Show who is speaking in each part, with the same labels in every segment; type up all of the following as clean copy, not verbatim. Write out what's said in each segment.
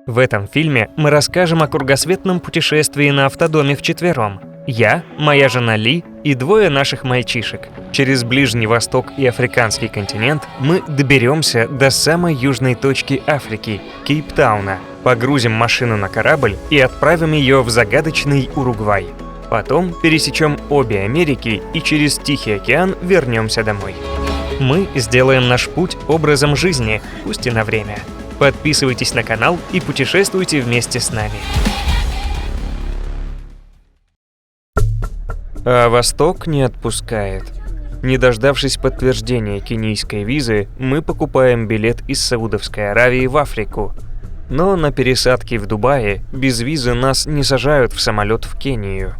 Speaker 1: В этом фильме мы расскажем о кругосветном путешествии на автодоме вчетвером. Я, моя жена Ли и двое наших мальчишек. Через Ближний Восток и африканский континент мы доберемся до самой южной точки Африки – Кейптауна, погрузим машину на корабль и отправим ее в загадочный Уругвай. Потом пересечем обе Америки и через Тихий океан вернемся домой. Мы сделаем наш путь образом жизни, пусть и на время. Подписывайтесь на канал и путешествуйте вместе с нами. А Восток не отпускает. Не дождавшись подтверждения кенийской визы, мы покупаем билет из Саудовской Аравии в Африку. Но на пересадке в Дубае без визы нас не сажают в самолет в Кению.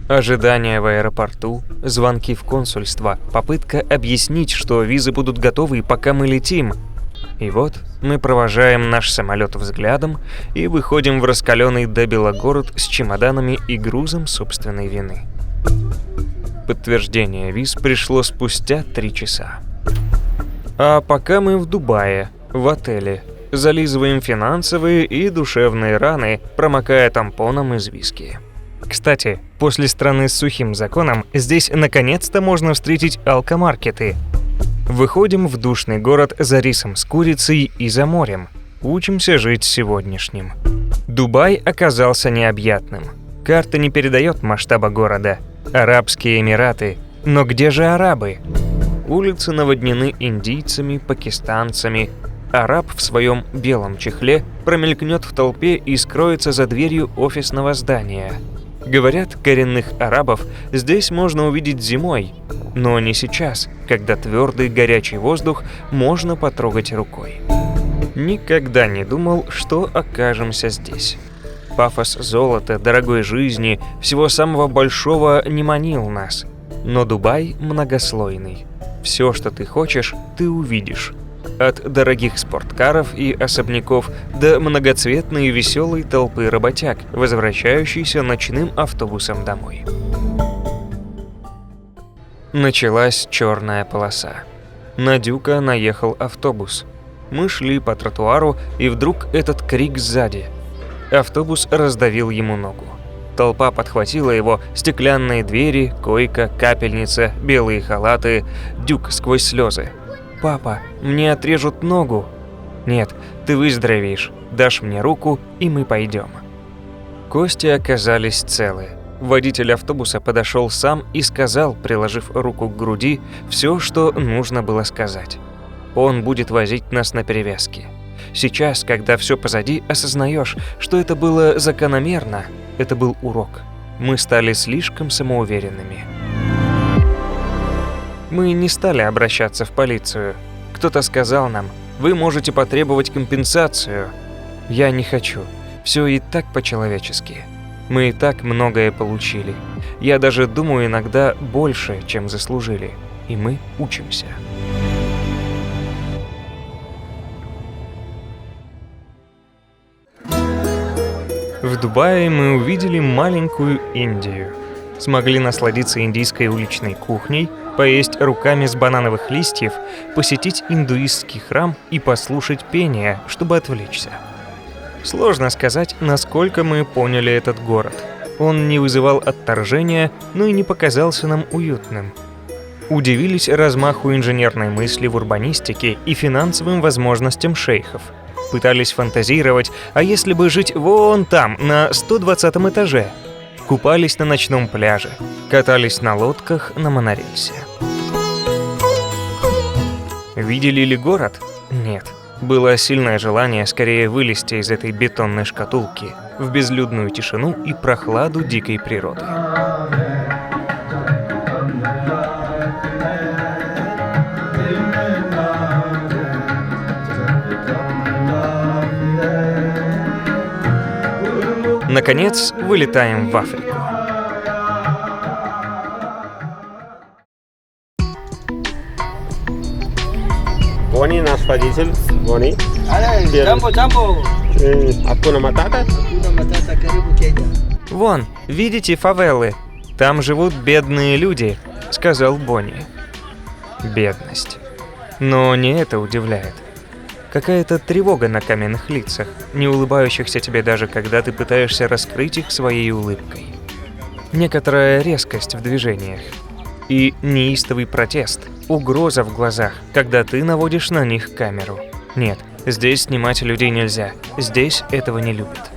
Speaker 1: Ожидание в аэропорту, звонки в консульство, попытка объяснить, что визы будут готовы, пока мы летим. И вот мы провожаем наш самолет взглядом и выходим в раскаленный до бела город с чемоданами и грузом собственной вины. Подтверждение виз пришло спустя 3 часа. А пока мы в Дубае, в отеле, зализываем финансовые и душевные раны, промокая тампоном из виски. Кстати, после страны с сухим законом, здесь наконец-то можно встретить алкомаркеты. Выходим в душный город за рисом с курицей и за морем. Учимся жить сегодняшним. Дубай оказался необъятным. Карта не передает масштаба города. Арабские Эмираты. Но где же арабы? Улицы наводнены индийцами, пакистанцами. Араб в своем белом чехле промелькнет в толпе и скроется за дверью офисного здания. Говорят, коренных арабов здесь можно увидеть зимой, но не сейчас, когда твердый горячий воздух можно потрогать рукой. Никогда не думал, что окажемся здесь. Пафос золота, дорогой жизни, всего самого большого не манил нас. Но Дубай многослойный. Все, что ты хочешь, ты увидишь. От дорогих спорткаров и особняков до многоцветной и веселой толпы работяг, возвращающейся ночным автобусом домой. Началась черная полоса. На Дюка наехал автобус. Мы шли по тротуару, и вдруг этот крик сзади. Автобус раздавил ему ногу. Толпа подхватила его, стеклянные двери, койка, капельница, белые халаты, Дюк сквозь слезы. «Папа, мне отрежут ногу». «Нет, ты выздоровеешь, дашь мне руку, и мы пойдем». Кости оказались целы. Водитель автобуса подошел сам и сказал, приложив руку к груди, все, что нужно было сказать. Он будет возить нас на перевязки. Сейчас, когда все позади, осознаешь, что это было закономерно, это был урок. Мы стали слишком самоуверенными. Мы не стали обращаться в полицию. Кто-то сказал нам: вы можете потребовать компенсацию. Я не хочу. Все и так по-человечески. Мы и так многое получили. Я даже думаю иногда больше, чем заслужили. И мы учимся. В Дубае мы увидели маленькую Индию. Смогли насладиться индийской уличной кухней, поесть руками с банановых листьев, посетить индуистский храм и послушать пение, чтобы отвлечься. Сложно сказать, насколько мы поняли этот город. Он не вызывал отторжения, но и не показался нам уютным. Удивились размаху инженерной мысли в урбанистике и финансовым возможностям шейхов. Пытались фантазировать, а если бы жить вон там, на 120 этаже? Купались на ночном пляже, катались на лодках на монорельсе. Видели ли город? Нет. Было сильное желание скорее вылезти из этой бетонной шкатулки в безлюдную тишину и прохладу дикой природы. Наконец, вылетаем в Африку.
Speaker 2: Бони, наш водитель. Бони.
Speaker 3: Джамбо.
Speaker 2: Акуна Матата?
Speaker 1: Вон, видите фавелы? Там живут бедные люди, сказал Бонни. Бедность. Но не это удивляет. Какая-то тревога на каменных лицах, не улыбающихся тебе даже, когда ты пытаешься раскрыть их своей улыбкой. Некоторая резкость в движениях. И неистовый протест, угроза в глазах, когда ты наводишь на них камеру. Нет, здесь снимать людей нельзя, здесь этого не любят.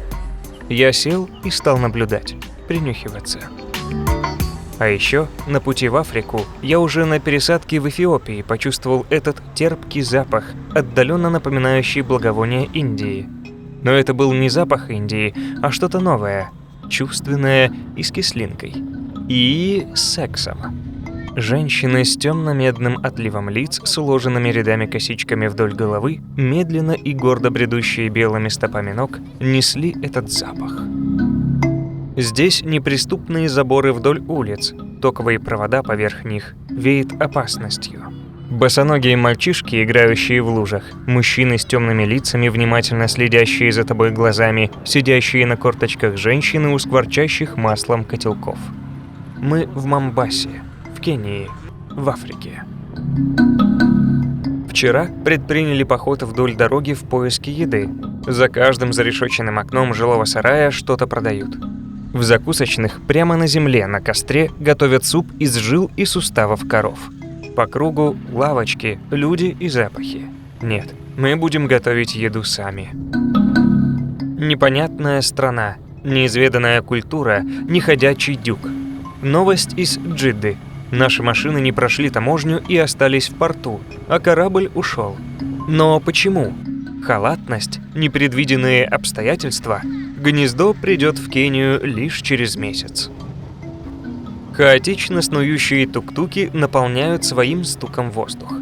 Speaker 1: Я сел и стал наблюдать, принюхиваться. А еще на пути в Африку я уже на пересадке в Эфиопии почувствовал этот терпкий запах, отдаленно напоминающий благовоние Индии. Но это был не запах Индии, а что-то новое, чувственное и с кислинкой. И с сексом. Женщины с темно-медным отливом лиц, с уложенными рядами косичками вдоль головы, медленно и гордо бредущие белыми стопами ног, несли этот запах. Здесь неприступные заборы вдоль улиц, токовые провода поверх них, веет опасностью. Босоногие мальчишки, играющие в лужах, мужчины с темными лицами, внимательно следящие за тобой глазами, сидящие на корточках женщины у скворчащих маслом котелков. Мы в Момбасе, в Кении, в Африке. Вчера предприняли поход вдоль дороги в поиске еды. За каждым зарешоченным окном жилого сарая что-то продают. В закусочных прямо на земле на костре готовят суп из жил и суставов коров. По кругу лавочки, люди и запахи. Нет, мы будем готовить еду сами. Непонятная страна, неизведанная культура, неходячий дюк. Новость из Джидды. Наши машины не прошли таможню и остались в порту, а корабль ушел. Но почему? Халатность, непредвиденные обстоятельства. Гнездо придет в Кению лишь через месяц. Хаотично снующие тук-туки наполняют своим стуком воздух.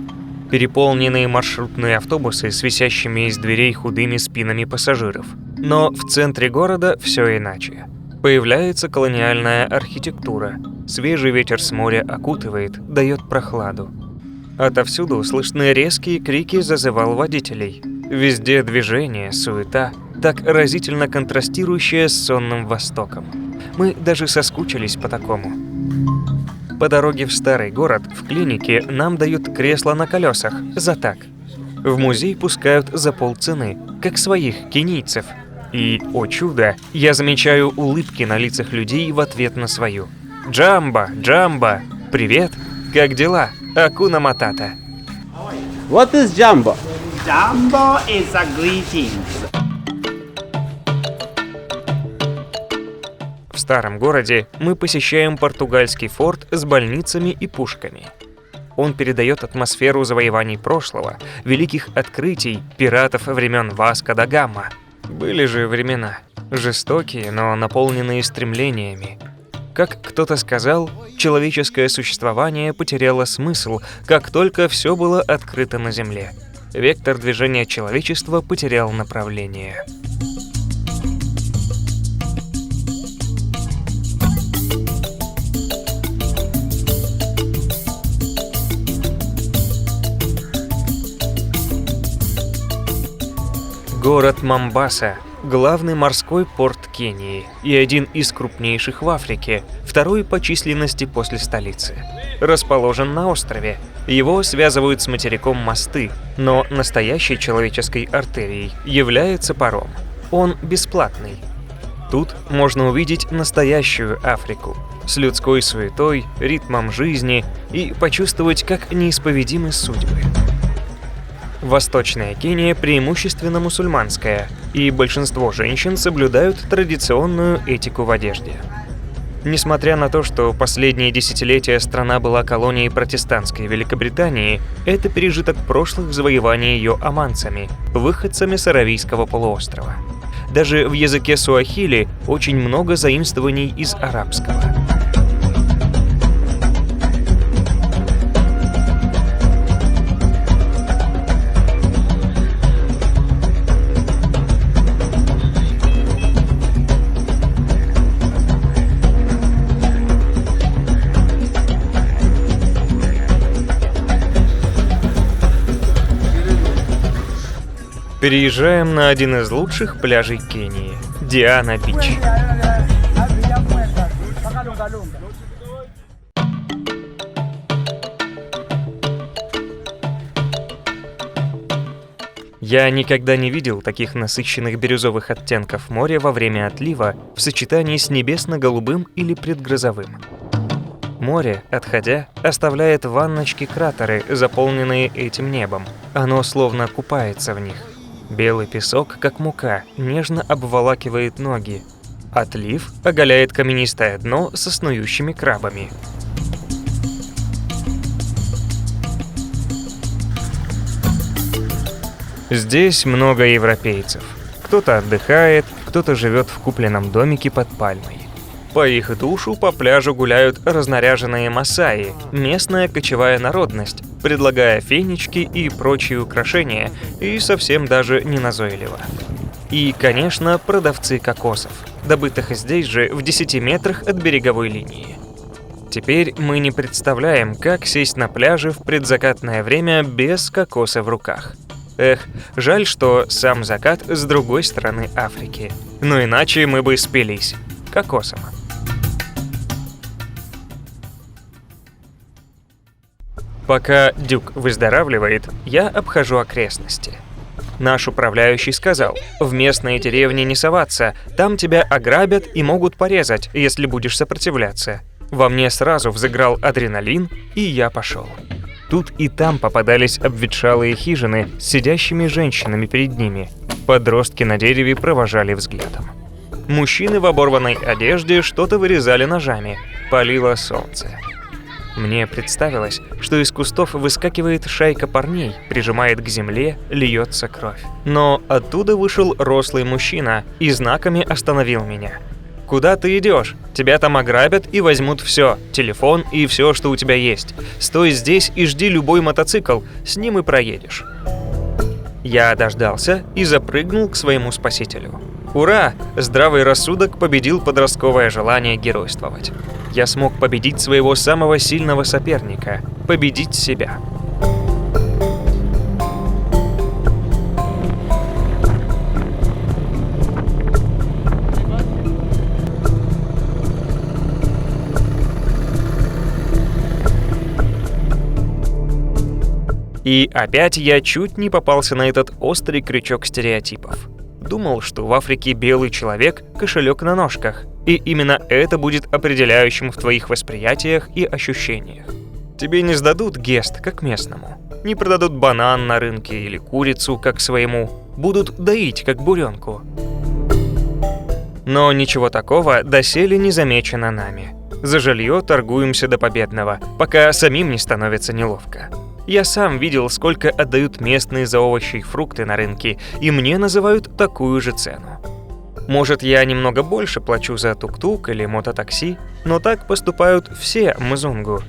Speaker 1: Переполненные маршрутные автобусы с висящими из дверей худыми спинами пассажиров. Но в центре города все иначе. Появляется колониальная архитектура. Свежий ветер с моря окутывает, дает прохладу. Отовсюду слышны резкие крики зазывал водителей. Везде движение, суета, так разительно контрастирующая с сонным Востоком. Мы даже соскучились по такому. По дороге в старый город, в клинике, нам дают кресла на колесах, за так. В музей пускают за полцены, как своих кенийцев. И, о чудо, я замечаю улыбки на лицах людей в ответ на свою. «Джамба, Джамба! Привет! Как дела? Акуна Матата!»
Speaker 2: What is Jambo?
Speaker 3: Jambo is a greeting.
Speaker 1: В старом городе мы посещаем португальский форт с больницами и пушками. Он передает атмосферу завоеваний прошлого, великих открытий, пиратов времен Васко да Гама. Были же времена, жестокие, но наполненные стремлениями. Как кто-то сказал, человеческое существование потеряло смысл, как только все было открыто на Земле. Вектор движения человечества потерял направление. Город Момбаса – главный морской порт Кении и один из крупнейших в Африке, второй по численности после столицы. Расположен на острове. Его связывают с материком мосты, но настоящей человеческой артерией является паром. Он бесплатный. Тут можно увидеть настоящую Африку с людской суетой, ритмом жизни и почувствовать, как неисповедимы судьбы. Восточная Кения преимущественно мусульманская, и большинство женщин соблюдают традиционную этику в одежде. Несмотря на то, что последние десятилетия страна была колонией протестантской Великобритании, это пережиток прошлых завоеваний ее оманцами, выходцами с Аравийского полуострова. Даже в языке суахили очень много заимствований из арабского. Переезжаем на один из лучших пляжей Кении – Диана-Бич. Я никогда не видел таких насыщенных бирюзовых оттенков моря во время отлива в сочетании с небесно-голубым или предгрозовым. Море, отходя, оставляет в ванночке кратеры, заполненные этим небом. Оно словно купается в них. Белый песок, как мука, нежно обволакивает ноги. Отлив оголяет каменистое дно со снующими крабами. Здесь много европейцев. Кто-то отдыхает, кто-то живет в купленном домике под пальмой. По их душу по пляжу гуляют разнаряженные масаи, местная кочевая народность, предлагая фенечки и прочие украшения, и совсем даже не назойливо. И, конечно, продавцы кокосов, добытых здесь же в 10 метрах от береговой линии. Теперь мы не представляем, как сесть на пляже в предзакатное время без кокоса в руках. Эх, жаль, что сам закат с другой стороны Африки. Но иначе мы бы спились кокосом. Пока Дюк выздоравливает, я обхожу окрестности. Наш управляющий сказал: в местные деревни не соваться, там тебя ограбят и могут порезать, если будешь сопротивляться. Во мне сразу взыграл адреналин, и я пошел. Тут и там попадались обветшалые хижины с сидящими женщинами перед ними. Подростки на дереве провожали взглядом. Мужчины в оборванной одежде что-то вырезали ножами. Палило солнце. Мне представилось, что из кустов выскакивает шайка парней, прижимает к земле, льется кровь. Но оттуда вышел рослый мужчина и знаками остановил меня. «Куда ты идешь? Тебя там ограбят и возьмут все, телефон и все, что у тебя есть. Стой здесь и жди любой мотоцикл, с ним и проедешь». Я дождался и запрыгнул к своему спасителю. Ура! Здравый рассудок победил подростковое желание геройствовать. Я смог победить своего самого сильного соперника, победить себя. И опять я чуть не попался на этот острый крючок стереотипов. Думал, что в Африке белый человек – кошелек на ножках, и именно это будет определяющим в твоих восприятиях и ощущениях. Тебе не сдадут гест, как местному, не продадут банан на рынке или курицу, как своему, будут доить, как буренку. Но ничего такого доселе не замечено нами. За жилье торгуемся до победного, пока самим не становится неловко. Я сам видел, сколько отдают местные за овощи и фрукты на рынке, и мне называют такую же цену. Может, я немного больше плачу за тук-тук или мототакси, но так поступают все мзунгу.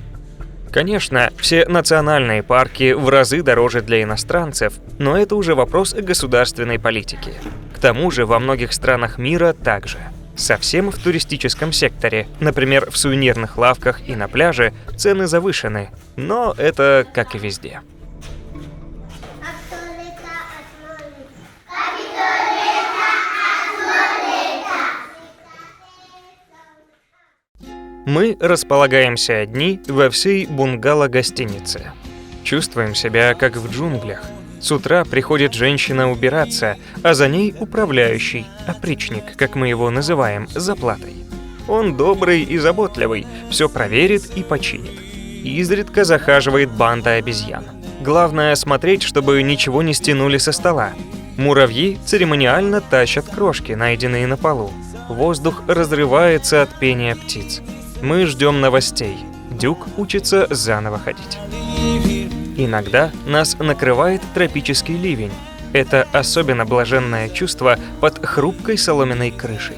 Speaker 1: Конечно, все национальные парки в разы дороже для иностранцев, но это уже вопрос государственной политики. К тому же во многих странах мира также. Совсем в туристическом секторе, например, в сувенирных лавках и на пляже, цены завышены, но это как и везде. Мы располагаемся одни во всей бунгало-гостинице. Чувствуем себя как в джунглях. С утра приходит женщина убираться, а за ней управляющий, опричник, как мы его называем, за платой. Он добрый и заботливый, все проверит и починит. Изредка захаживает банда обезьян. Главное смотреть, чтобы ничего не стянули со стола. Муравьи церемониально тащат крошки, найденные на полу. Воздух разрывается от пения птиц. Мы ждем новостей. Дюк учится заново ходить. Иногда нас накрывает тропический ливень. Это особенно блаженное чувство под хрупкой соломенной крышей.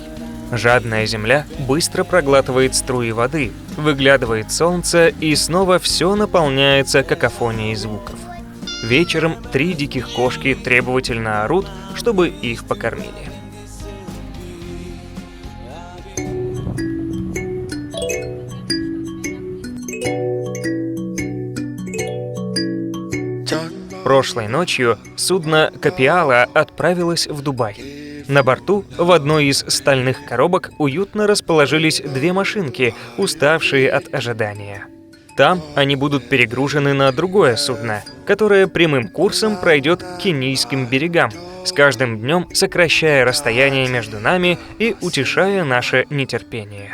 Speaker 1: Жадная земля быстро проглатывает струи воды, выглядывает солнце, и снова все наполняется какофонией звуков. Вечером 3 диких кошки требовательно орут, чтобы их покормили. Прошлой ночью судно «Капиала» отправилось в Дубай. На борту в одной из стальных коробок уютно расположились 2 машинки, уставшие от ожидания. Там они будут перегружены на другое судно, которое прямым курсом пройдет к кенийским берегам, с каждым днем сокращая расстояние между нами и утешая наше нетерпение.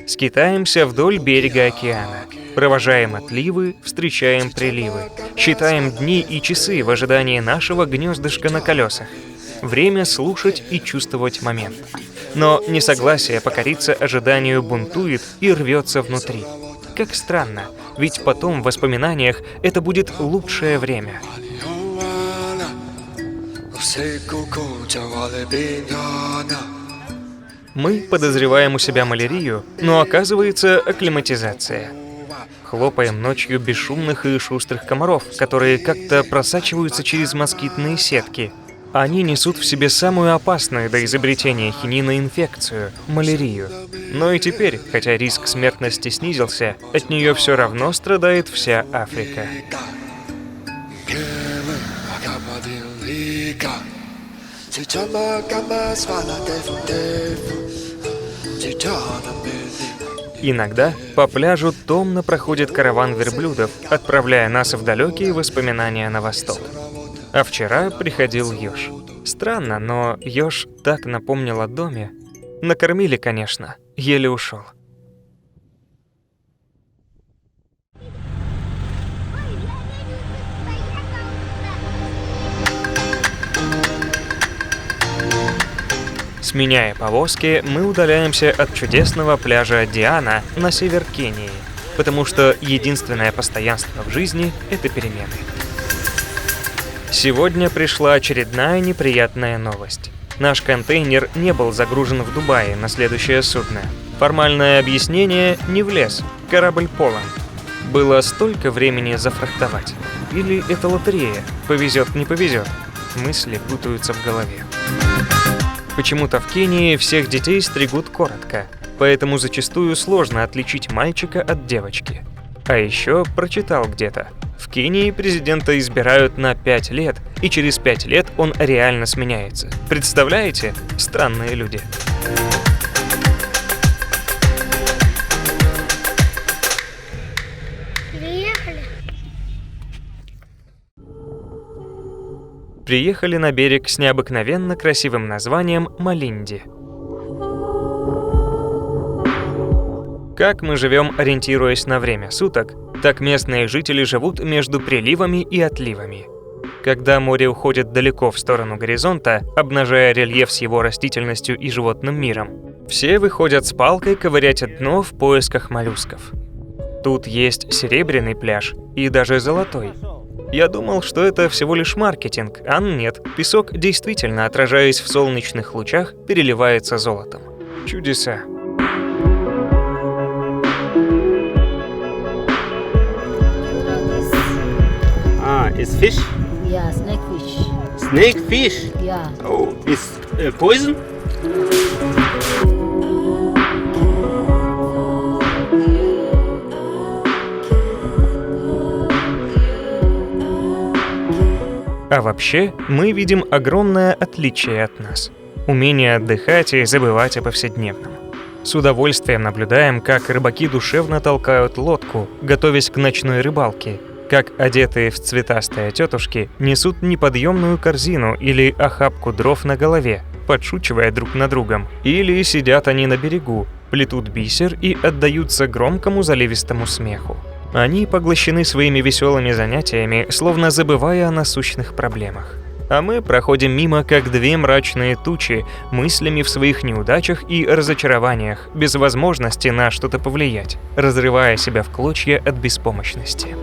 Speaker 1: Скитаемся вдоль берега океана, провожаем отливы, встречаем приливы, считаем дни и часы в ожидании нашего гнездышка на колесах. Время слушать и чувствовать момент. Но несогласие покориться ожиданию бунтует и рвется внутри. Как странно, ведь потом в воспоминаниях это будет лучшее время. Мы подозреваем у себя малярию, но оказывается акклиматизация. Хлопаем ночью бесшумных и шустрых комаров, которые как-то просачиваются через москитные сетки. Они несут в себе самую опасную до изобретения хинина инфекцию – малярию. Но и теперь, хотя риск смертности снизился, от нее все равно страдает вся Африка. Иногда по пляжу томно проходит караван верблюдов, отправляя нас в далекие воспоминания на восток. А вчера приходил еж. Странно, но еж так напомнил о доме. Накормили, конечно, еле ушел. Сменяя повозки, мы удаляемся от чудесного пляжа Диана на север Кении, потому что единственное постоянство в жизни – это перемены. Сегодня пришла очередная неприятная новость. Наш контейнер не был загружен в Дубае на следующее судно. Формальное объяснение – не влез, корабль полон. Было столько времени зафрахтовать. Или это лотерея, повезет, не повезет. Мысли путаются в голове. Почему-то в Кении всех детей стригут коротко, поэтому зачастую сложно отличить мальчика от девочки. А еще прочитал где-то. В Кении президента избирают на 5 лет, и через 5 лет он реально сменяется. Представляете? Странные люди. Приехали на берег с необыкновенно красивым названием Малинди. Как мы живем, ориентируясь на время суток, так местные жители живут между приливами и отливами. Когда море уходит далеко в сторону горизонта, обнажая рельеф с его растительностью и животным миром, все выходят с палкой ковырять дно в поисках моллюсков. Тут есть серебряный пляж и даже золотой. Я думал, что это всего лишь маркетинг, а нет. Песок, действительно, отражаясь в солнечных лучах, переливается золотом. Чудеса.
Speaker 2: Is fish?
Speaker 4: Yeah, snake fish.
Speaker 2: Snake fish?
Speaker 4: Yeah.
Speaker 2: Oh, is poison?
Speaker 1: А вообще, мы видим огромное отличие от нас. Умение отдыхать и забывать о повседневном. С удовольствием наблюдаем, как рыбаки душевно толкают лодку, готовясь к ночной рыбалке, как одетые в цветастые тетушки несут неподъемную корзину или охапку дров на голове, подшучивая друг над другом. Или сидят они на берегу, плетут бисер и отдаются громкому заливистому смеху. Они поглощены своими веселыми занятиями, словно забывая о насущных проблемах. А мы проходим мимо, как две мрачные тучи, мыслями в своих неудачах и разочарованиях, без возможности на что-то повлиять, разрывая себя в клочья от беспомощности.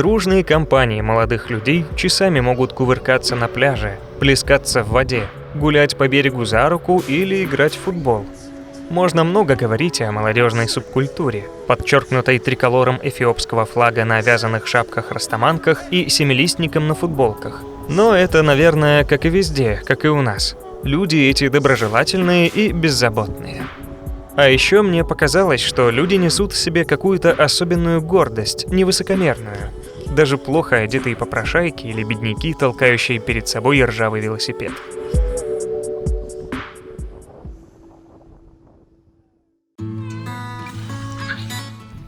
Speaker 1: Дружные компании молодых людей часами могут кувыркаться на пляже, плескаться в воде, гулять по берегу за руку или играть в футбол. Можно много говорить о молодежной субкультуре, подчеркнутой триколором эфиопского флага на вязаных шапках-растаманках и семилистником на футболках. Но это, наверное, как и везде, как и у нас. Люди эти доброжелательные и беззаботные. А еще мне показалось, что люди несут в себе какую-то особенную гордость, невысокомерную. Даже плохо одетые попрошайки или бедняки, толкающие перед собой ржавый велосипед.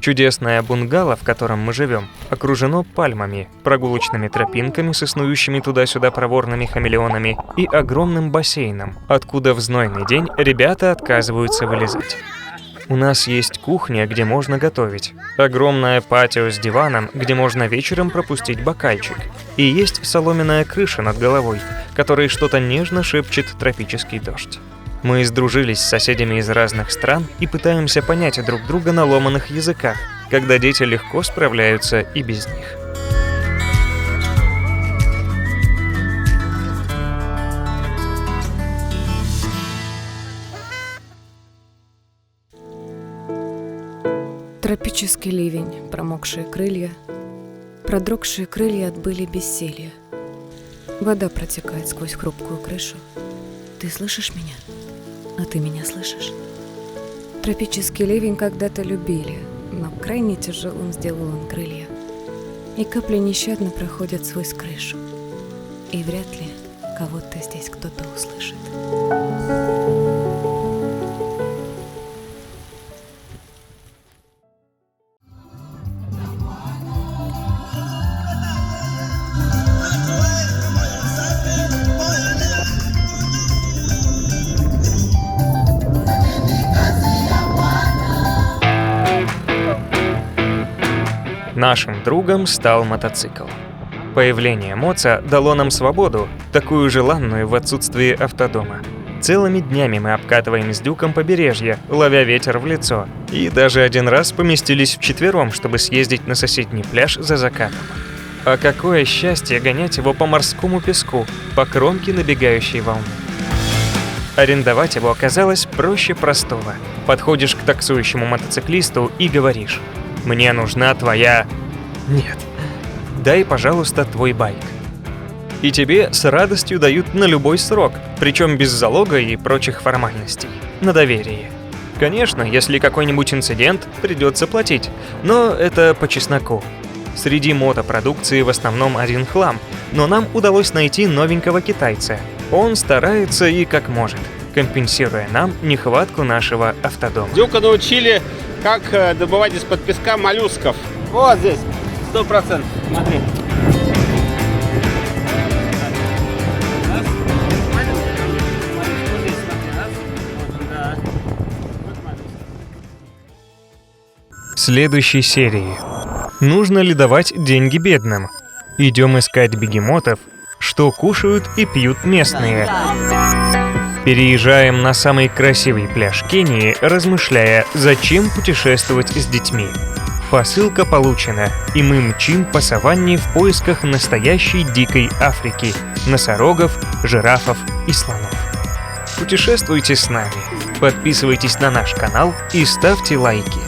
Speaker 1: Чудесное бунгало, в котором мы живем, окружено пальмами, прогулочными тропинками со снующими туда-сюда проворными хамелеонами и огромным бассейном, откуда в знойный день ребята отказываются вылезать. У нас есть кухня, где можно готовить, огромное патио с диваном, где можно вечером пропустить бокальчик, и есть соломенная крыша над головой, которой что-то нежно шепчет тропический дождь. Мы сдружились с соседями из разных стран и пытаемся понять друг друга на ломаных языках, когда дети легко справляются и без них.
Speaker 5: Тропический ливень, промокшие крылья, продрогшие крылья отбыли бессилия. Вода протекает сквозь хрупкую крышу. Ты слышишь меня? А ты меня слышишь? Тропический ливень когда-то любили, но крайне тяжелым сделал он крылья. И капли нещадно проходят сквозь крышу. И вряд ли кого-то здесь кто-то услышит.
Speaker 1: Нашим другом стал мотоцикл. Появление моца дало нам свободу, такую желанную в отсутствии автодома. Целыми днями мы обкатываем с Дюком побережье, ловя ветер в лицо, и даже один раз поместились вчетвером, чтобы съездить на соседний пляж за закатом. А какое счастье гонять его по морскому песку, по кромке набегающей волны. Арендовать его оказалось проще простого. Подходишь к таксующему мотоциклисту и говоришь: «Мне нужна твоя...» «Нет, дай, пожалуйста, твой байк». И тебе с радостью дают на любой срок, причем без залога и прочих формальностей, на доверие. Конечно, если какой-нибудь инцидент, придется платить, но это по чесноку. Среди мотопродукции в основном один хлам, но нам удалось найти новенького китайца. Он старается и как может, компенсируя нам нехватку нашего автодома.
Speaker 2: Дюка научили, как добывать из-под песка моллюсков. Вот здесь, 100%. Смотри.
Speaker 1: В следующей серии. Нужно ли давать деньги бедным? Идем искать бегемотов, что кушают и пьют местные. Переезжаем на самый красивый пляж Кении, размышляя, зачем путешествовать с детьми. Посылка получена, и мы мчим по саванне в поисках настоящей дикой Африки, носорогов, жирафов и слонов. Путешествуйте с нами, подписывайтесь на наш канал и ставьте лайки.